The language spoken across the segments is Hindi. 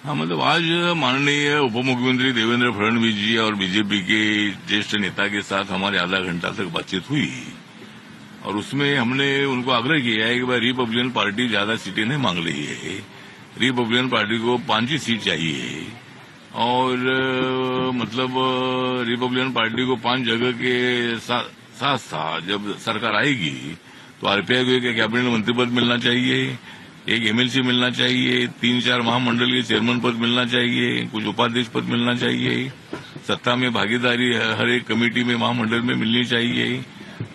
हाँ, मतलब आज माननीय उप मुख्यमंत्री देवेंद्र फडणवीस जी और बीजेपी के ज्येष्ठ नेता के साथ हमारे आधा घंटा तक बातचीत हुई और उसमें हमने उनको आग्रह किया है कि भाई रिपब्लिकन पार्टी ज्यादा सीटें नहीं मांग रही है। रिपब्लिकन पार्टी को 5 ही सीट चाहिए और मतलब रिपब्लिकन पार्टी को 5 जगह के साथ जब सरकार आएगी तो आरपीआई को एक कैबिनेट मंत्री पद मिलना चाहिए, एक एमएलसी मिलना चाहिए, 3-4 महामंडल के चेयरमैन पद मिलना चाहिए, कुछ उपाध्यक्ष पद मिलना चाहिए, सत्ता में भागीदारी हर एक कमेटी में महामंडल में मिलनी चाहिए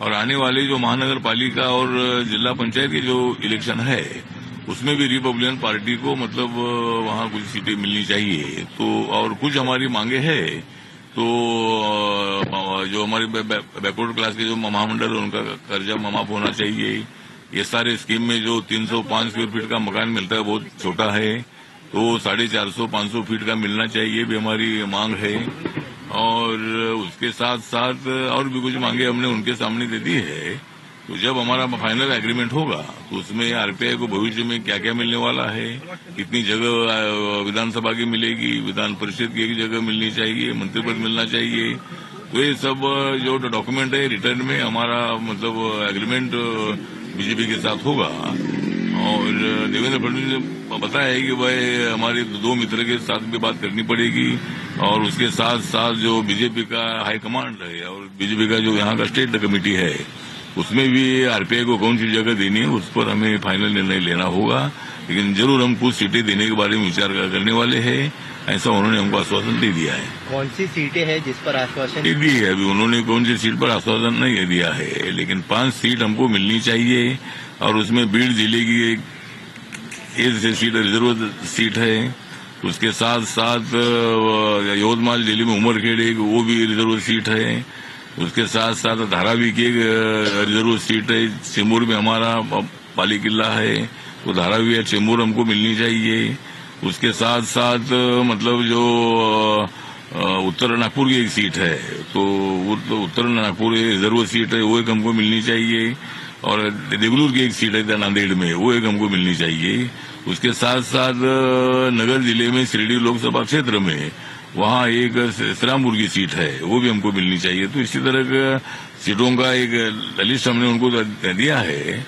और आने वाले जो महानगर पालिका और जिला पंचायत के जो इलेक्शन है उसमें भी रिपब्लिकन पार्टी को मतलब वहां कुछ सीटें मिलनी चाहिए। तो और कुछ हमारी मांगे है तो जो हमारे बैकवर्ड क्लास के जो महामंडल है उनका कर्जा माफ होना चाहिए। ये सारे स्कीम में जो 305 स्क्वायर फीट का मकान मिलता है बहुत छोटा है तो 450-500 फीट का मिलना चाहिए भी हमारी मांग है। और उसके साथ साथ और भी कुछ मांगे हमने उनके सामने दे दी है। तो जब हमारा फाइनल एग्रीमेंट होगा तो उसमें आरपीआई को भविष्य में क्या क्या मिलने वाला है, कितनी जगह विधानसभा की मिलेगी, विधान परिषद की एक जगह मिलनी चाहिए, मंत्री पद मिलना चाहिए, तो ये सब जो डॉक्यूमेंट है रिटर्न में हमारा मतलब एग्रीमेंट बीजेपी के साथ होगा। और देवेंद्र फडणवीस ने बताया है कि भाई हमारे 2 मित्र के साथ भी बात करनी पड़ेगी और उसके साथ साथ जो बीजेपी का हाईकमांड है और बीजेपी का जो यहाँ का स्टेट कमेटी है उसमें भी आरपीआई को कौन सी जगह देनी है उस पर हमें फाइनल निर्णय लेना होगा। लेकिन जरूर हम कुछ सीटें देने के बारे में विचार करने वाले हैं, ऐसा उन्होंने हमको आश्वासन दे दिया है। कौन सी सीटें हैं जिस पर आश्वासन दी है? अभी उन्होंने कौन सी सीट पर आश्वासन नहीं दिया है, लेकिन 5 सीट हमको मिलनी चाहिए और उसमें बीड़ जिले की एक सीट रिजर्व सीट है। उसके साथ साथ यवतमाल जिले में उमरखेड़ एक वो भी रिजर्व सीट है। उसके साथ साथ धारावी की एक रिजर्व सीट है। चेंबूर में हमारा पाली किला है तो धारावी या चेंबूर हमको मिलनी चाहिए। उसके साथ साथ मतलब जो उत्तर नागपुर की एक सीट है तो उत्तर नागपुर रिजर्व सीट है वो एक हमको मिलनी चाहिए और देगलूर की एक सीट है नांदेड़ में वो एक हमको मिलनी चाहिए। उसके साथ साथ नगर जिले में शिरडी लोकसभा क्षेत्र में वहाँ एक श्रीरामपुर की सीट है वो भी हमको मिलनी चाहिए। तो इसी तरह का सीटों का एक लिस्ट हमने उनको दिया है।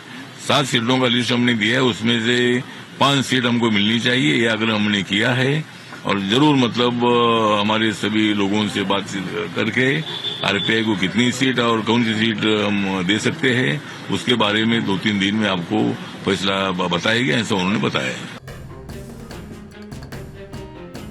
7 सीटों का लिस्ट हमने दिया है, उसमें से 5 सीट हमको मिलनी चाहिए ये आग्रह हमने किया है और जरूर मतलब हमारे सभी लोगों से बातचीत करके आरपीआई को कितनी सीट और कौन सी सीट हम दे सकते हैं उसके बारे में 2-3 दिन में आपको फैसला बताया गया, ऐसा उन्होंने बताया है।